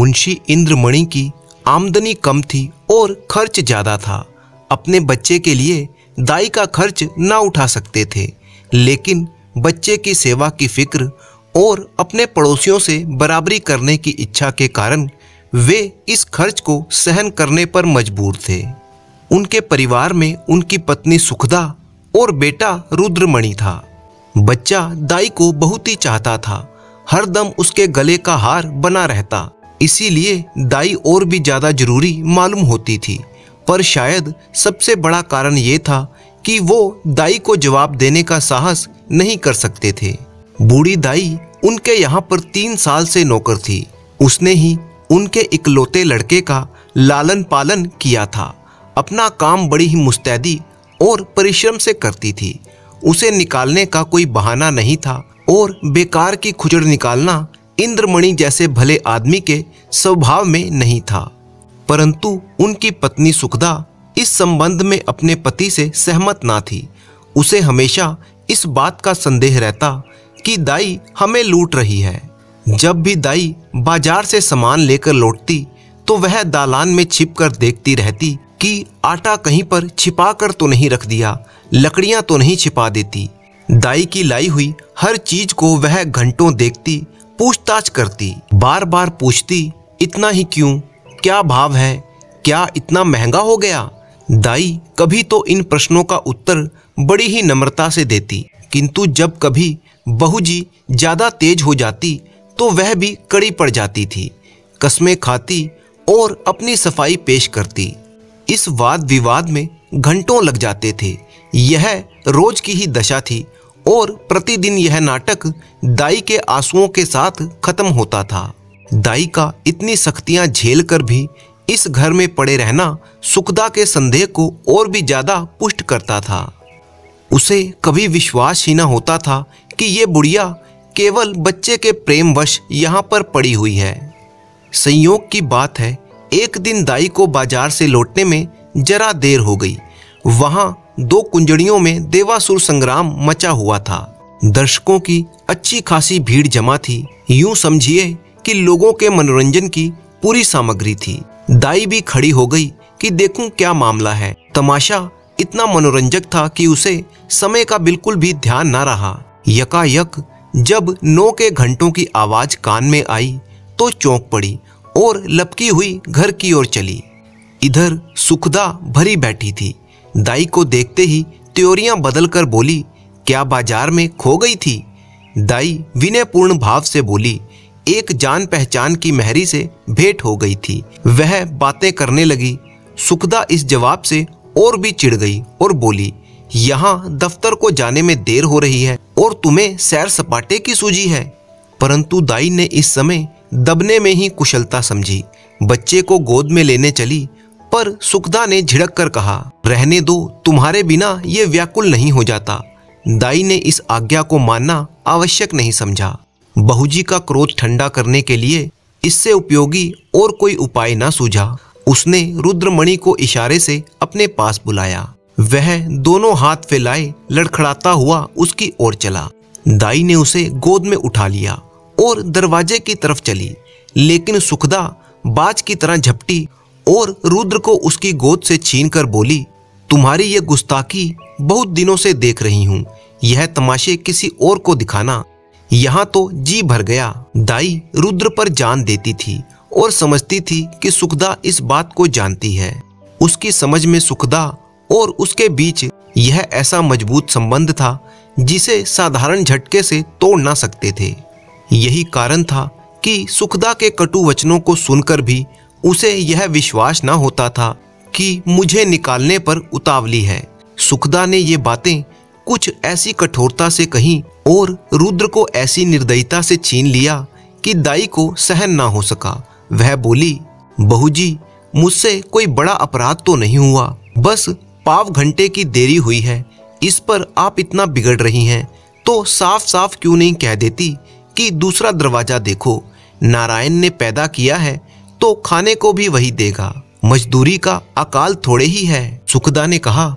मुंशी इंद्रमणि की आमदनी कम थी और खर्च ज्यादा था। अपने बच्चे के लिए दाई का खर्च ना उठा सकते थे, लेकिन बच्चे की सेवा की फिक्र और अपने पड़ोसियों से बराबरी करने की इच्छा के कारण वे इस खर्च को सहन करने पर मजबूर थे। उनके परिवार में उनकी पत्नी सुखदा और बेटा रुद्रमणि था। बच्चा दाई को बहुत ही चाहता था, हरदम उसके गले का हार बना रहता, इसीलिए दाई और भी ज्यादा जरूरी मालूम होती थी। पर शायद सबसे बड़ा कारण ये था कि वो दाई को जवाब देने का साहस नहीं कर सकते थे। बूढ़ी दाई उनके यहाँ पर 3 साल से नौकर थी। उसने ही उनके इकलौते लड़के का लालन पालन किया था। अपना काम बड़ी ही मुस्तैदी और परिश्रम से करती थी। उसे निकालने का कोई बहाना नहीं था और बेकार की खुचड़ निकालना इंद्रमणि जैसे भले आदमी के स्वभाव में नहीं था। परंतु उनकी पत्नी सुखदा इस संबंध में अपने पति से सहमत ना थी। उसे हमेशा इस बात का संदेह रहता कि दाई हमें लूट रही है। जब भी दाई बाजार से सामान लेकर लौटती तो वह दालान में छिपकर देखती रहती कि आटा कहीं पर छिपा कर तो नहीं रख दिया, लकड़ियां तो नहीं छिपा देती। दाई की लाई हुई हर चीज को वह घंटों देखती, पूछताछ करती, बार बार पूछती, इतना ही क्यों, क्या भाव है, क्या इतना महंगा हो गया। दाई कभी तो इन प्रश्नों का उत्तर बड़ी ही नम्रता से देती, किंतु जब कभी बहू जी ज्यादा तेज हो जाती तो वह भी कड़ी पड़ जाती थी, कस्में खाती और अपनी सफाई पेश करती। इस वाद विवाद में घंटों लग जाते थे। यह रोज की ही दशा थी और प्रतिदिन यह नाटक दाई के आंसुओं के साथ खत्म होता था। दाई का इतनी सख्तियां झेल कर भी इस घर में पड़े रहना सुखदा के संदेह को और भी ज्यादा पुष्ट करता था। उसे कभी विश्वास ही न होता था कि ये बुढ़िया केवल बच्चे के प्रेमवश यहाँ पर पड़ी हुई है। संयोग की बात है, एक दिन दाई को बाजार से लौटने में जरा देर हो गई। वहां 2 कुंजड़ियों में देवासुर संग्राम मचा हुआ था। दर्शकों की अच्छी खासी भीड़ जमा थी। यूं समझिए कि लोगों के मनोरंजन की पूरी सामग्री थी। दाई भी खड़ी हो गई कि देखूं क्या मामला है। तमाशा इतना मनोरंजक था कि उसे समय का बिल्कुल भी ध्यान ना रहा। यकायक जब 9 के घंटों की आवाज कान में आई तो चौंक पड़ी और लपकी हुई घर की ओर चली। इधर सुखदा भरी बैठी थी। दाई को देखते ही त्योरियां बदल कर बोली, क्या बाजार में खो गई थी। दाई विनयपूर्ण भाव से बोली, एक जान पहचान की महरी से भेंट हो गई थी, वह बातें करने लगी। सुखदा इस जवाब से और भी चिढ़ गई और बोली, यहाँ दफ्तर को जाने में देर हो रही है और तुम्हें सैर सपाटे की सूझी है। परंतु दाई ने इस समय दबने में ही कुशलता समझी। बच्चे को गोद में लेने चली, पर सुखदा ने झिड़क कर कहा, रहने दो, तुम्हारे बिना ये व्याकुल नहीं हो जाता। दाई ने इस आज्ञा को मानना आवश्यक नहीं समझा। बहूजी का क्रोध ठंडा करने के लिए इससे उपयोगी और कोई उपाय ना सूझा। उसने रुद्रमणि को इशारे से अपने पास बुलाया। वह दोनों हाथ फैलाए लड़खड़ाता हुआ उसकी ओर चला। दाई ने उसे गोद में उठा लिया और दरवाजे की तरफ चली, लेकिन सुखदा बाज की तरह झपटी और रुद्र को उसकी गोद से छीनकर बोली, तुम्हारी ये गुस्ताखी बहुत दिनों से देख रही हूँ, यह तमाशे किसी और को दिखाना। यहाँ तो जी भर गया। दाई रुद्र पर जान देती थी और समझती थी कि सुखदा इस बात को जानती है। उसकी समझ में सुखदा और उसके बीच यह ऐसा मजबूत संबंध था जिसे साधारण झटके से तोड़ ना सकते थे। यही कारण था कि सुखदा के कटु वचनों को सुनकर भी उसे यह विश्वास ना होता था कि मुझे निकालने पर उतावली है। सुखदा ने ये बातें कुछ ऐसी कठोरता से कही और रुद्र को ऐसी निर्दयता से छीन लिया कि दाई को सहन ना हो सका। वह बोली, बहू जी, मुझसे कोई बड़ा अपराध तो नहीं हुआ, बस पाव घंटे की देरी हुई है। इस पर आप इतना बिगड़ रही हैं तो साफ साफ क्यों नहीं कह देती कि दूसरा दरवाजा देखो, नारायण ने पैदा किया है तो खाने को भी वही देगा, मजदूरी का अकाल थोड़े ही है। सुखदा ने कहा,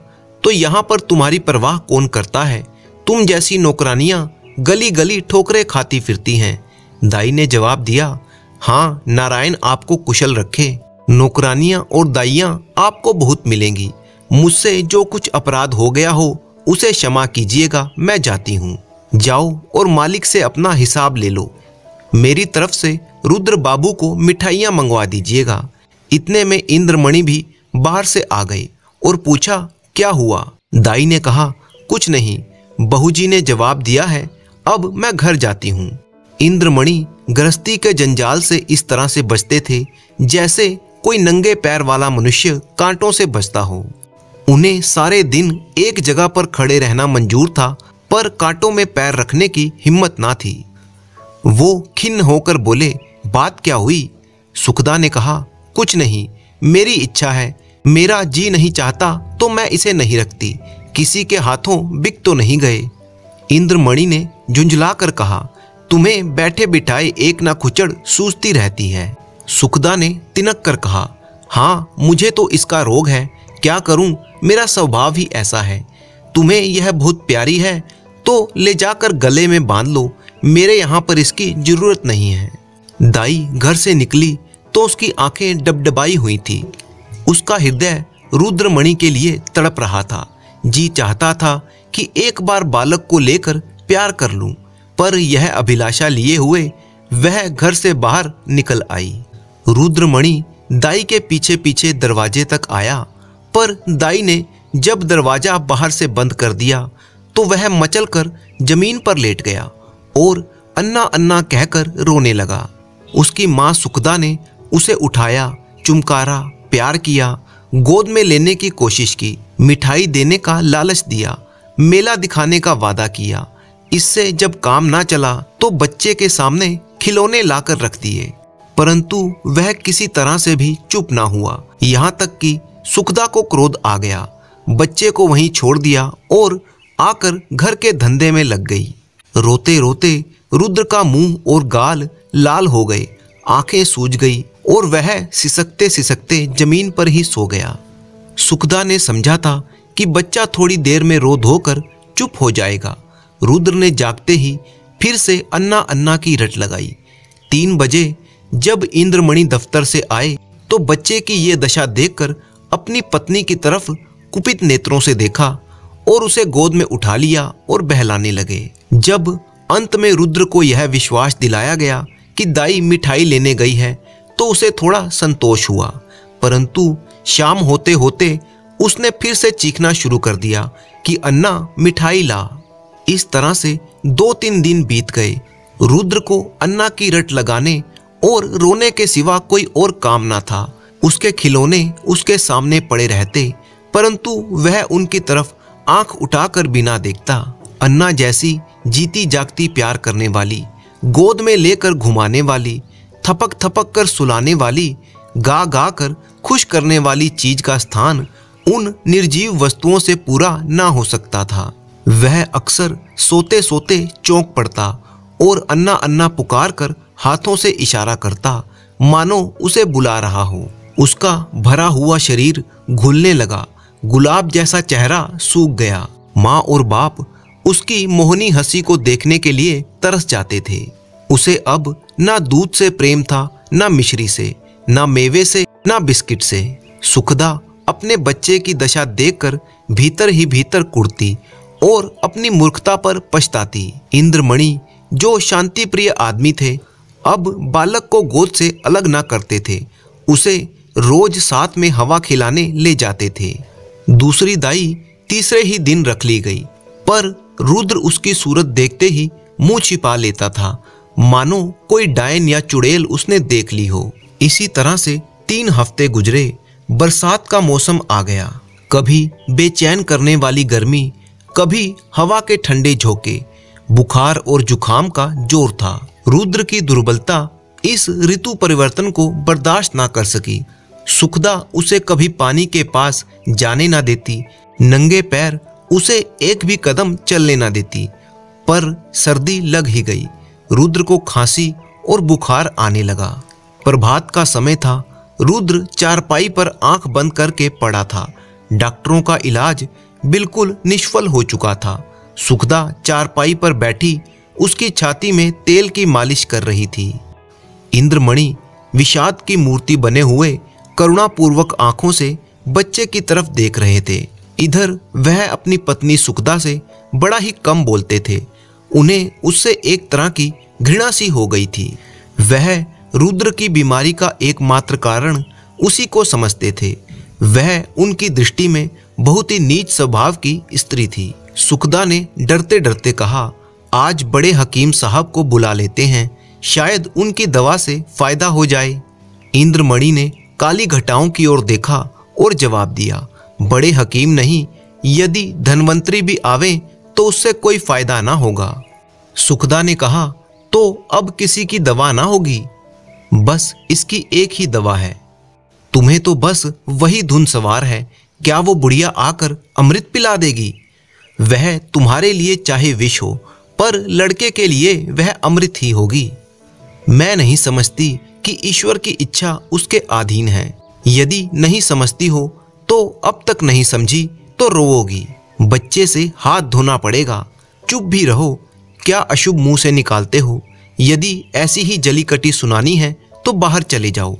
तो यहाँ पर तुम्हारी परवाह कौन करता है, तुम जैसी नौकरानियां गली गली ठोकरे खाती फिरती हैं। दाई ने जवाब दिया, हाँ, नारायण आपको कुशल रखे। नौकरानियां और दाइयां आपको बहुत मिलेंगी। मुझसे जो कुछ अपराध हो गया हो उसे क्षमा कीजिएगा। मैं जाती हूँ। जाओ और मालिक से अपना हिसाब ले लो। मेरी तरफ से रुद्र बाबू को मिठाइयाँ मंगवा दीजिएगा। इतने में इंद्रमणि भी बाहर से आ गए और पूछा, क्या हुआ? दाई ने कहा, कुछ नहीं, बहूजी ने जवाब दिया है, अब मैं घर जाती हूँ। इंद्रमणि गृहस्थी के जंजाल से इस तरह से बचते थे जैसे कोई नंगे पैर वाला मनुष्य कांटों से बचता हो। उन्हें सारे दिन एक जगह पर खड़े रहना मंजूर था, पर कांटों में पैर रखने की हिम्मत ना थी। वो खिन्न होकर बोले, बात क्या हुई? सुखदा ने कहा, कुछ नहीं, मेरी इच्छा है। मेरा जी नहीं चाहता तो मैं इसे नहीं रखती। किसी के हाथों बिक तो नहीं गए। इंद्रमणि ने झुंझला कर कहा, तुम्हें बैठे बिठाए एक ना खुचड़ सूझती रहती है। सुखदा ने तिनक कर कहा, हाँ, मुझे तो इसका रोग है। क्या करूं, मेरा स्वभाव ही ऐसा है। तुम्हें यह बहुत प्यारी है तो ले जाकर गले में बांध लो। मेरे यहाँ पर इसकी जरूरत नहीं है। दाई घर से निकली तो उसकी आंखें डबडबाई हुई थी। उसका हृदय रुद्रमणि के लिए तड़प रहा था। जी चाहता था कि एक बार बालक को लेकर प्यार कर लूं, पर यह अभिलाषा लिए हुए वह घर से बाहर निकल आई। रुद्रमणि दाई के पीछे पीछे दरवाजे तक आया, पर दाई ने जब दरवाजा बाहर से बंद कर दिया तो वह मचलकर जमीन पर लेट गया और अन्ना अन्ना कहकर रोने लगा। उसकी माँ सुखदा ने उसे उठाया, चुमकारा, प्यार किया, गोद में लेने की कोशिश की, मिठाई देने का लालच दिया, मेला दिखाने का वादा किया। इससे जब काम ना चला तो बच्चे के सामने खिलौने लाकर रख दिए, परंतु वह किसी तरह से भी चुप ना हुआ। यहाँ तक कि सुखदा को क्रोध आ गया। बच्चे को वहीं छोड़ दिया और आकर घर के धंधे में लग गई। रोते रोते रुद्र का मुंह और गाल लाल हो गए, आंखें सूज गई और वह सिसकते सिसकते जमीन पर ही सो गया। सुखदा ने समझा था कि बच्चा थोड़ी देर में रो धोकर चुप हो जाएगा। रुद्र ने जागते ही फिर से अन्ना अन्ना की रट लगाई। 3 बजे जब इंद्रमणि दफ्तर से आए तो बच्चे की ये दशा देखकर अपनी पत्नी की तरफ कुपित नेत्रों से देखा और उसे गोद में उठा लिया और बहलाने लगे। जब अंत में रुद्र को यह विश्वास दिलाया गया कि दाई मिठाई लेने गई है तो उसे थोड़ा संतोष हुआ, परंतु शाम होते होते उसने फिर से चीखना शुरू कर दिया कि अन्ना मिठाई ला। इस तरह से 2-3 दिन बीत गए। रुद्र को अन्ना की रट लगाने और रोने के सिवा कोई और काम ना था। उसके खिलौने उसके सामने पड़े रहते, परंतु वह उनकी तरफ आंख उठाकर बिना देखता। अन्ना जैसी जीती जागती प्यार करने वाली, गोद में लेकर घुमाने वाली, थपक थपक कर सुलाने वाली, गा गा कर खुश करने वाली चीज का स्थान उन निर्जीव वस्तुओं से पूरा ना हो सकता था। वह अक्सर सोते सोते चौंक पड़ता और अन्ना अन्ना पुकार कर हाथों से इशारा करता, मानो उसे बुला रहा हो। उसका भरा हुआ शरीर घुलने लगा, गुलाब जैसा चेहरा सूख गया। माँ और बाप उसकी मोहनी हंसी को देखने के लिए तरस जाते थे। उसे अब ना दूध से प्रेम था, ना मिश्री से, ना मेवे से, ना बिस्किट से। सुखदा अपने बच्चे की दशा देखकर भीतर ही भीतर कुढ़ती और अपनी मूर्खता पर पछताती। इंद्रमणि जो शांति प्रिय आदमी थे, अब बालक को गोद से अलग ना करते थे। उसे रोज साथ में हवा खिलाने ले जाते थे। दूसरी दाई तीसरे ही दिन रख ली गई, पर रुद्र उसकी सूरत देखते ही मुंह छिपा लेता था, मानो कोई डायन या चुड़ैल उसने देख ली हो। इसी तरह से 3 हफ्ते गुजरे। बरसात का मौसम आ गया। कभी बेचैन करने वाली गर्मी, कभी हवा के ठंडे झोंके। बुखार और जुखाम का जोर था। रुद्र की दुर्बलता इस ऋतु परिवर्तन को बर्दाश्त ना कर सकी। सुखदा उसे कभी पानी के पास जाने ना देती, नंगे पैर उसे एक भी कदम चलने ना देती। पर सर्दी लग ही गई। रुद्र को खांसी और बुखार आने लगा। प्रभात का समय था। रुद्र चारपाई पर आंख बंद करके पड़ा था। डॉक्टरों का इलाज बिल्कुल निष्फल हो चुका था। सुखदा चारपाई पर बैठी उसकी छाती में तेल की मालिश कर रही थी। इंद्रमणि विषाद की मूर्ति बने हुए करुणापूर्वक आंखों से बच्चे की तरफ देख रहे थे। इधर वह अपनी पत्नी सुखदा से बड़ा ही कम बोलते थे। उन्हें उससे एक तरह की घृणा सी हो गई थी। वह रुद्र की बीमारी का एकमात्र कारण उसी को समझते थे। वह उनकी दृष्टि में बहुत ही नीच स्वभाव की स्त्री थी। सुखदा ने डरते डरते कहा, आज बड़े हकीम साहब को बुला लेते हैं, शायद उनकी दवा से फायदा हो जाए। इंद्रमणि ने काली घटाओं की ओर देखा और जवाब दिया, बड़े हकीम नहीं, यदि धनवंतरी भी आवे तो उससे कोई फायदा ना होगा। सुखदा ने कहा, तो अब किसी की दवा ना होगी, बस इसकी एक ही दवा है। तुम्हें तो बस वही धुन सवार है, क्या वो बुढ़िया आकर अमृत पिला देगी? वह तुम्हारे लिए चाहे विष हो, पर लड़के के लिए वह अमृत ही होगी। मैं नहीं समझती कि ईश्वर की इच्छा उसके अधीन है। यदि नहीं समझती हो तो अब तक नहीं समझी तो रोओगी। बच्चे से हाथ धोना पड़ेगा। चुप भी रहो, क्या अशुभ मुंह से निकालते हो? यदि ऐसी ही जली कटी सुनानी है तो बाहर चले जाओ।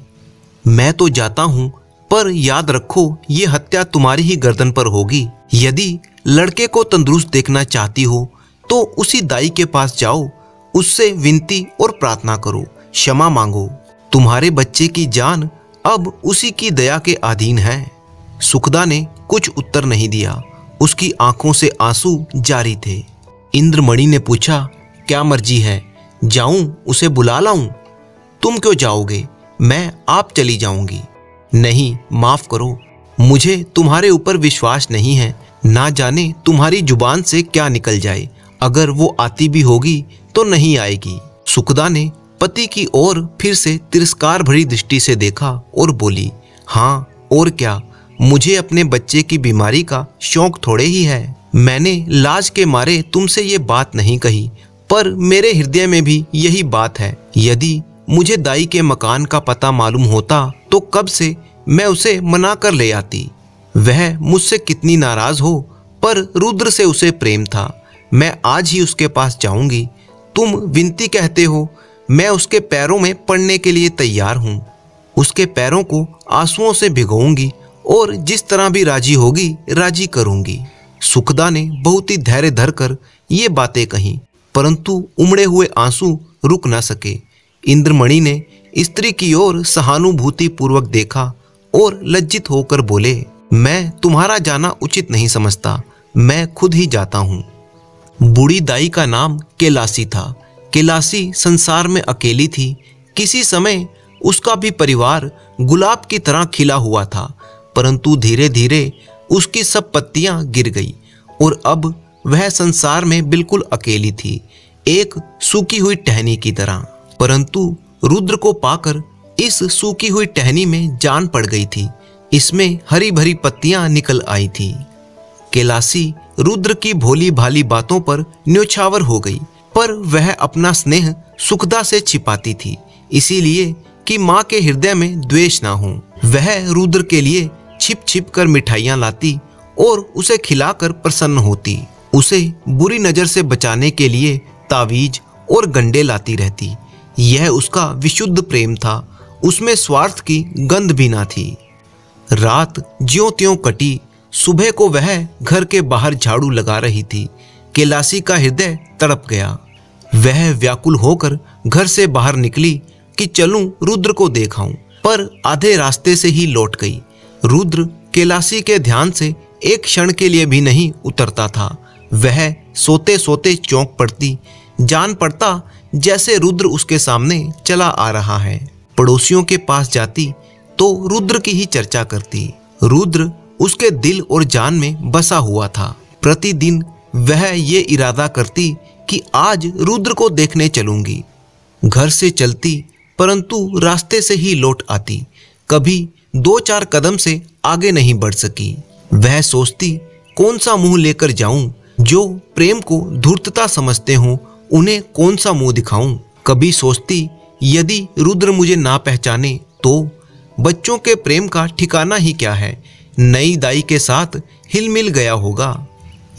मैं तो जाता हूं, पर याद रखो ये हत्या तुम्हारी ही गर्दन पर होगी। यदि लड़के को तंदुरुस्त देखना चाहती हो तो उसी दाई के पास जाओ, उससे विनती और प्रार्थना करो, क्षमा मांगो। तुम्हारे बच्चे की जान अब उसी की दया के अधीन है। सुखदा ने कुछ उत्तर नहीं दिया। उसकी आंखों से आंसू जारी थे। इंद्रमणि ने पूछा, क्या मर्जी है, जाऊं उसे बुला लाऊं? तुम क्यों जाओगे? मैं आप चली जाऊंगी। नहीं, माफ करो, मुझे तुम्हारे ऊपर विश्वास नहीं है। ना जाने तुम्हारी जुबान से क्या निकल जाए। अगर वो आती भी होगी तो नहीं आएगी। सुखदा ने पति की ओर फिर से तिरस्कार भरी दृष्टि से देखा और बोली, हाँ और क्या, मुझे अपने बच्चे की बीमारी का शौक थोड़े ही है। मैंने लाज के मारे तुमसे ये बात नहीं कही, पर मेरे हृदय में भी यही बात है। यदि मुझे दाई के मकान का पता मालूम होता तो कब से मैं उसे मना कर ले आती। वह मुझसे कितनी नाराज हो, पर रुद्र से उसे प्रेम था। मैं आज ही उसके पास जाऊंगी। तुम विनती कहते हो, मैं उसके पैरों में पड़ने के लिए तैयार हूं। उसके पैरों को आंसुओं से भिगोऊंगी और जिस तरह भी राजी होगी राजी करूंगी। सुखदा ने बहुत ही धैर्य धरकर ये बातें कहीं, परंतु उमड़े हुए आंसू रुक न सके। इंद्रमणि ने स्त्री की ओर सहानुभूति पूर्वक देखा और लज्जित होकर बोले, मैं तुम्हारा जाना उचित नहीं समझता, मैं खुद ही जाता हूँ। बूढ़ी दाई का नाम कैलासी था। कैलासी संसार में अकेली थी। किसी समय उसका भी परिवार गुलाब की तरह खिला हुआ था, परंतु धीरे धीरे उसकी सब पत्तियां गिर गई और अब वह संसार में बिल्कुल अकेली थी, एक सूखी हुई टहनी की तरह। परंतु रुद्र को पाकर इस सूखी हुई टहनी में जान पड़ गई थी। इसमें हरी भरी पत्तियां निकल आई थी। कैलासी रुद्र की भोली भाली बातों पर न्योछावर हो गई, पर वह अपना स्नेह सुखदा से छिपाती थी, इसीलिए कि माँ के हृदय में द्वेष ना हो। वह रुद्र के लिए छिप छिप कर मिठाइयाँ लाती और उसे खिलाकर प्रसन्न होती। उसे बुरी नजर से बचाने के लिए तावीज और गंडे लाती रहती। यह उसका विशुद्ध प्रेम था, उसमें स्वार्थ की गंध भी ना थी। रात ज्यों त्यों कटी। सुबह को वह घर के बाहर झाड़ू लगा रही थी। कैलासी का हृदय तड़प गया। वह व्याकुल होकर घर से बाहर निकली कि चलूं रुद्र को देखाऊं, पर आधे रास्ते से ही लौट गई। रुद्र कैलासी के ध्यान से एक क्षण के लिए भी नहीं उतरता था। वह सोते सोते चौंक पड़ती, जान पड़ता जैसे रुद्र उसके सामने चला आ रहा है। पड़ोसियों के पास जाती तो रुद्र की ही चर्चा करती। रुद्र उसके दिल और जान में बसा हुआ था। प्रतिदिन वह ये इरादा करती कि आज रुद्र को देखने चलूंगी। घर से चलती, परंतु रास्ते से ही लौट आती। कभी 2-4 कदम से आगे नहीं बढ़ सकी। वह सोचती, कौन सा मुंह लेकर जाऊं? जो प्रेम को धूर्तता समझते हों उन्हें कौन सा मुंह दिखाऊं? कभी सोचती, यदि रुद्र मुझे ना पहचाने तो बच्चों के प्रेम का ठिकाना ही क्या है, नई दाई के साथ हिलमिल गया होगा।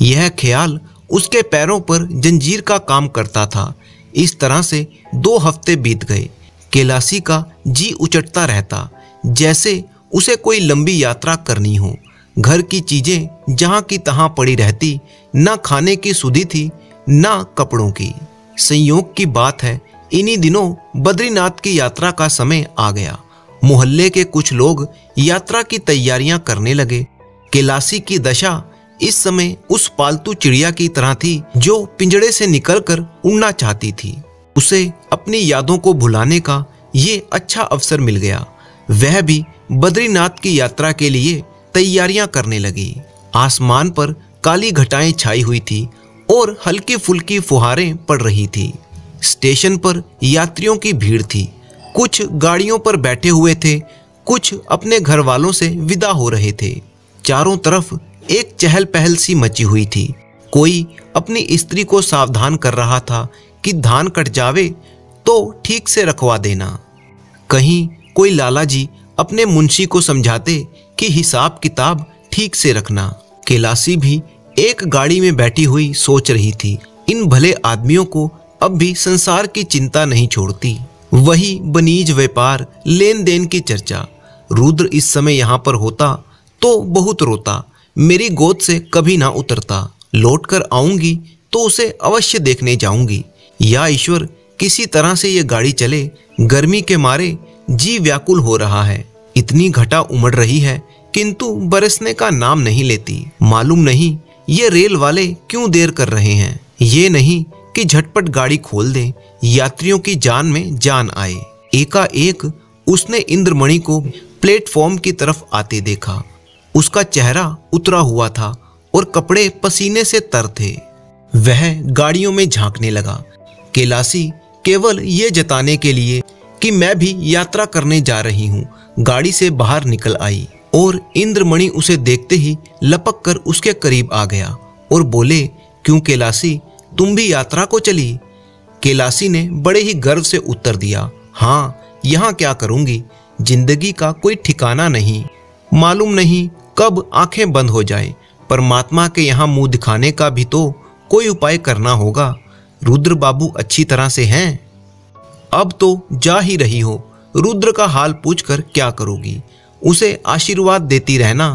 यह ख्याल उसके पैरों पर जंजीर का काम करता था। इस तरह से 2 हफ्ते बीत गए। कैलाशी का जी उचटता रहता, जैसे उसे कोई लंबी यात्रा करनी हो। घर की चीजें जहां की तहां पड़ी रहती, ना खाने की सुधि थी ना कपड़ों की। संयोग की बात है, इन्हीं दिनों बद्रीनाथ की यात्रा का समय आ गया। मोहल्ले के कुछ लोग यात्रा की तैयारियां करने लगे। कैलाशी की दशा इस समय उस पालतू चिड़िया की तरह थी जो पिंजड़े से निकलकर उड़ना चाहती थी। उसे अपनी यादों को भुलाने का ये अच्छा अवसर मिल गया। वह भी बद्रीनाथ की यात्रा के लिए तैयारियां करने लगी। आसमान पर काली घटाएं छाई हुई थी और हल्की फुल्की फुहारें पड़ रही थी। स्टेशन पर यात्रियों की भीड़ थी। कुछ गाड़ियों पर बैठे हुए थे, कुछ अपने घर वालों से विदा हो रहे थे। चारों तरफ एक चहल पहल सी मची हुई थी। कोई अपनी स्त्री को सावधान कर रहा था कि धान कट जावे तो ठीक से रखवा देना। कहीं कोई लाला जी अपने मुंशी को समझाते कि हिसाब किताब ठीक से रखना। कैलाशी भी एक गाड़ी में बैठी हुई सोच रही थी, इन भले आदमियों को अब भी संसार की चिंता नहीं छोड़ती। वही बनीज व्यापार, लेन देन की चर्चा। रुद्र इस समय यहाँ पर होता तो बहुत रोता, मेरी गोद से कभी ना उतरता। लौट कर आऊंगी तो उसे अवश्य देखने जाऊंगी। या ईश्वर, किसी तरह से ये गाड़ी चले, गर्मी के मारे जी व्याकुल हो रहा है। इतनी घटा उमड़ रही है किंतु बरसने का नाम नहीं लेती। मालूम नहीं ये रेल वाले क्यों देर कर रहे हैं। ये नहीं कि झटपट गाड़ी खोल दें, यात्रियों की जान में जान आए। एकाएक उसने इंद्रमणि को प्लेटफॉर्म की तरफ आते देखा। उसका चेहरा उतरा हुआ था और कपड़े पसीने से तर थे। वह गाड़ियों में झांकने लगा। कैलाशी केवल ये जताने के लिए कि मैं भी यात्रा करने जा रही हूँ, गाड़ी से बाहर निकल आई और इंद्रमणि उसे देखते ही लपक कर उसके करीब आ गया और बोले, क्यों कैलाशी, तुम भी यात्रा को चली? कैलाशी ने बड़े ही गर्व से उत्तर दिया, हाँ, यहाँ क्या करूँगी, जिंदगी का कोई ठिकाना नहीं, मालूम नहीं कब आंखें बंद हो जाए। परमात्मा के यहाँ मुंह दिखाने का भी तो कोई उपाय करना होगा। रुद्र बाबू अच्छी तरह से हैं? अब तो जा ही रही हो, रुद्र का हाल पूछकर क्या करोगी? उसे आशीर्वाद देती रहना।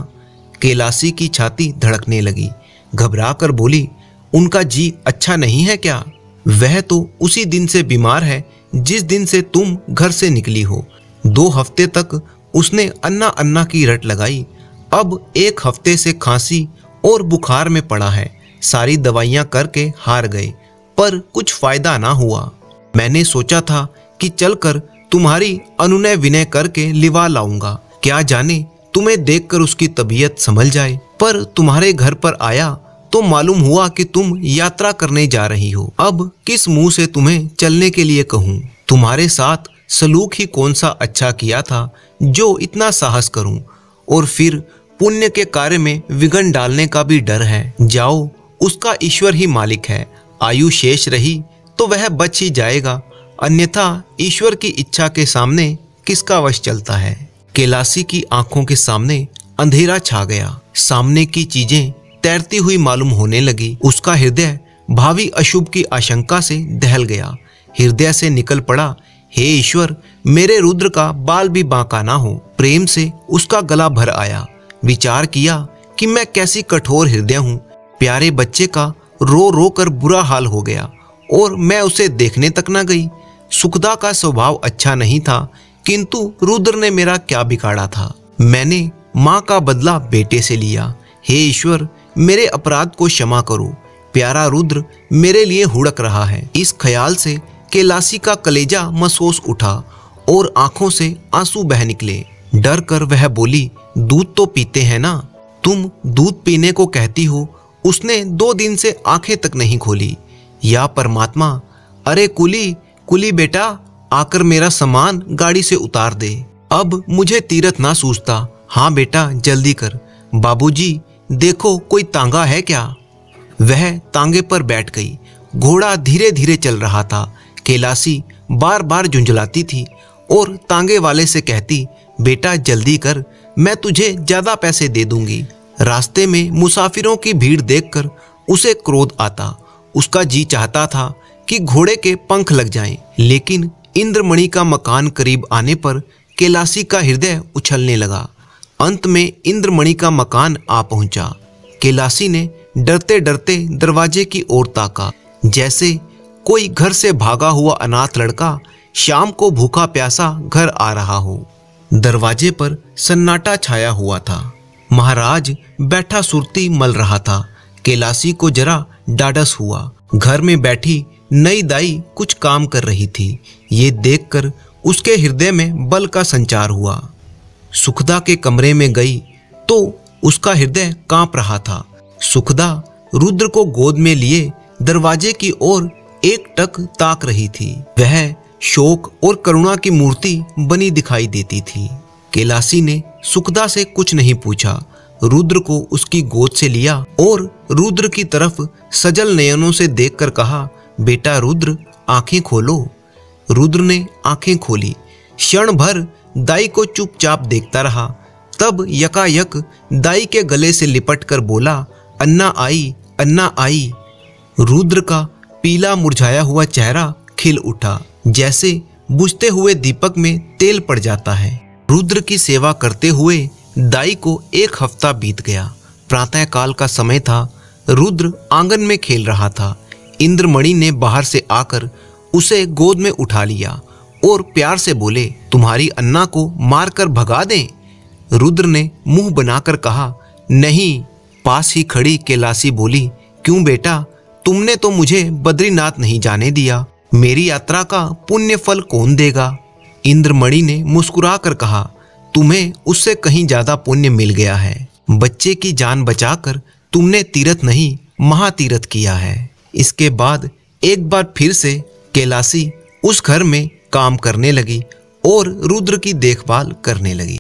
कैलाशी की छाती धड़कने लगी। घबरा कर बोली, उनका जी अच्छा नहीं है क्या? वह तो उसी दिन से बीमार है जिस दिन से तुम घर से निकली हो। 2 हफ्ते तक उसने अन्ना अन्ना की रट लगाई। अब 1 हफ्ते से खांसी और बुखार में पड़ा है। सारी दवाइयां करके हार गए पर कुछ फायदा ना हुआ। मैंने सोचा था कि चलकर तुम्हारी अनुनय विनय करके लिवा लाऊंगा। क्या जाने तुम्हें देखकर उसकी तबीयत संभल जाए। पर तुम्हारे घर पर आया तो मालूम हुआ कि तुम यात्रा करने जा रही हो। अब किस मुंह से तुम्हें चलने के लिए कहूँ? तुम्हारे साथ सलूक ही कौन सा अच्छा किया था जो इतना साहस करूं? और फिर पुण्य के कार्य में विघ्न डालने का भी डर है। जाओ, उसका ईश्वर ही मालिक है। आयु शेष रही तो वह बच ही जाएगा, अन्यथा ईश्वर की इच्छा के सामने किसका वश चलता है। कैलाशी की आंखों के सामने अंधेरा छा गया। सामने की चीजें तैरती हुई मालूम होने लगी। उसका हृदय भावी अशुभ की आशंका से दहल गया। हृदय से निकल पड़ा, हे ईश्वर, मेरे रुद्र का बाल भी बांका ना हो। प्रेम से उसका गला भर आया। विचार किया कि मैं कैसी कठोर हृदय हूँ। प्यारे बच्चे का रो रो कर बुरा हाल हो गया और मैं उसे देखने तक ना गई। सुखदा का स्वभाव अच्छा नहीं था किंतु रुद्र ने मेरा क्या बिगाड़ा था। मैंने माँ का बदला बेटे से लिया। हे ईश्वर, मेरे अपराध को क्षमा करो। प्यारा रुद्र मेरे लिए हुड़क रहा है। इस ख्याल से कैलाशी का कलेजा महसूस उठा और आंखों से आंसू बह निकले। डर कर वह बोली, दूध तो पीते हैं ना? तुम दूध पीने को कहती हो। उसने 2 दिन से आंखें तक नहीं खोली। या परमात्मा, अरे कुली कुली बेटा, आकर मेरा सामान गाड़ी से उतार दे। अब मुझे तीरथ ना सूझता। हाँ बेटा, जल्दी कर। बाबूजी, देखो कोई तांगा है क्या? वह तांगे पर बैठ गई। घोड़ा धीरे धीरे चल रहा था। कैलाशी बार बार झुंझलाती थी और तांगे वाले से कहती, बेटा जल्दी कर, मैं तुझे ज्यादा पैसे दे दूंगी। रास्ते में मुसाफिरों की भीड़ देखकर उसे क्रोध आता। उसका जी चाहता था कि घोड़े के पंख लग जाएं, लेकिन इंद्रमणि का मकान करीब आने पर कैलाशी का हृदय उछलने लगा। अंत में इंद्रमणि का मकान आ पहुंचा। कैलाशी ने डरते डरते दरवाजे की ओर ताका, जैसे कोई घर से भागा हुआ अनाथ लड़का शाम को भूखा प्यासा घर आ रहा हो। दरवाजे पर सन्नाटा छाया हुआ था। महाराज बैठा सुरती मल रहा था। कैलाशी को जरा डाडस हुआ। घर में बैठी नई दाई कुछ काम कर रही थी। ये देखकर उसके हृदय में बल का संचार हुआ। सुखदा के कमरे में गई तो उसका हृदय कांप रहा था। सुखदा रुद्र को गोद में लिए दरवाजे की ओर एकटक ताक रही थी। वह शोक और करुणा की मूर्ति बनी दिखाई देती थी। कैलाशी ने सुखदा से कुछ नहीं पूछा। रुद्र को उसकी गोद से लिया और रुद्र की तरफ सजल नयनों से देखकर कहा, बेटा रुद्र, आंखें खोलो। रुद्र ने आंखें खोली। क्षण भर दाई को चुपचाप देखता रहा। तब यकायक दाई के गले से लिपट कर बोला, अन्ना आई, अन्ना आई। रुद्र का पीला मुरझाया हुआ चेहरा खिल उठा, जैसे बुझते हुए दीपक में तेल पड़ जाता है। रुद्र की सेवा करते हुए दाई को 1 हफ्ता बीत गया। प्रातः काल का समय था। रुद्र आंगन में खेल रहा था। इंद्रमणि ने बाहर से आकर उसे गोद में उठा लिया और प्यार से बोले, तुम्हारी अन्ना को मारकर भगा दें? रुद्र ने मुंह बनाकर कहा, नहीं। पास ही खड़ी कैलाशी बोली, क्यों बेटा, तुमने तो मुझे बद्रीनाथ नहीं जाने दिया। मेरी यात्रा का पुण्य फल कौन देगा? इंद्रमणि ने मुस्कुरा कर कहा, तुम्हें उससे कहीं ज्यादा पुण्य मिल गया है। बच्चे की जान बचाकर तुमने तीर्थ नहीं, महातीर्थ किया है। इसके बाद एक बार फिर से कैलाशी उस घर में काम करने लगी और रुद्र की देखभाल करने लगी।